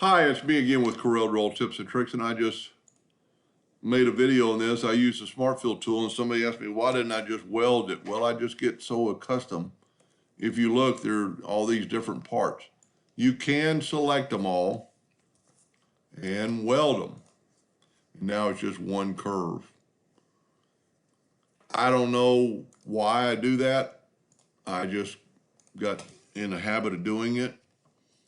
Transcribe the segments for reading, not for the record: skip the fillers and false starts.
Hi, it's me again with Corel Roll Tips and Tricks, and I just made a video on this. I used the Smart Fill tool, and somebody asked me, why didn't I just weld it? Well, I just get so accustomed. If you look, there are all these different parts. You can select them all and weld them. And now it's just one curve. I don't know why I do that. I just got in the habit of doing it.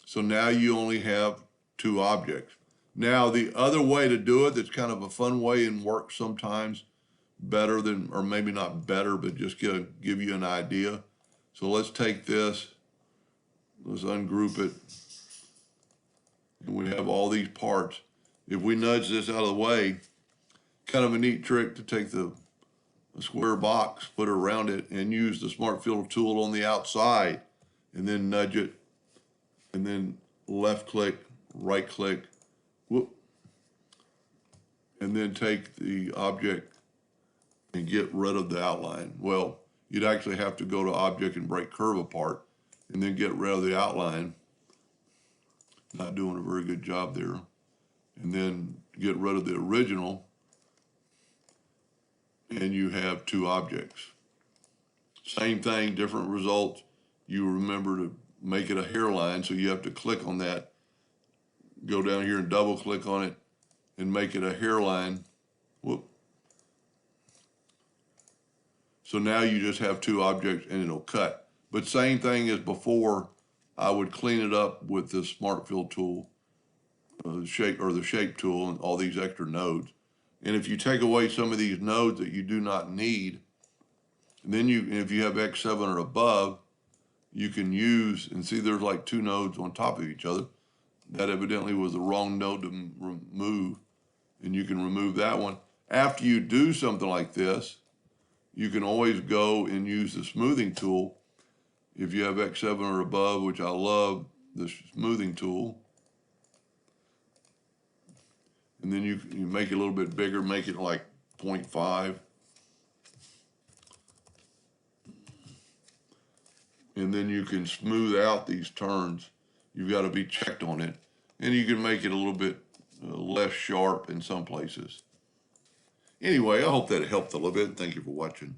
So now you only have two objects. Now, the other way to do it, that's kind of a fun way and works sometimes better than, or maybe not better, but just give you an idea. So let's take this, let's ungroup it, and we have all these parts. If we nudge this out of the way, kind of a neat trick to take a square box, put it around it, and use the Smart Fill tool on the outside, and then nudge it, and then left click, right click, whoop, and then take the object and get rid of the outline. Well, you'd actually have to go to object and break curve apart and then get rid of the outline. Not doing a very good job there. And then get rid of the original, and you have two objects. Same thing, different results. You remember to make it a hairline, so you have to click on that, go down here and double click on it and make it a hairline. Whoop. So now you just have two objects and it'll cut. But same thing as before, I would clean it up with the Smart Fill tool, the shape tool, and all these extra nodes. And if you take away some of these nodes that you do not need, then if you have X7 or above, you can use, and see there's like two nodes on top of each other. That evidently was the wrong node to remove, and you can remove that one. After you do something like this, you can always go and use the smoothing tool. If you have X7 or above, which I love, the smoothing tool. And then you make it a little bit bigger, make it like 0.5. And then you can smooth out these turns. You've got to be checked on it. And you can make it a little bit less sharp in some places. Anyway, I hope that helped a little bit. Thank you for watching.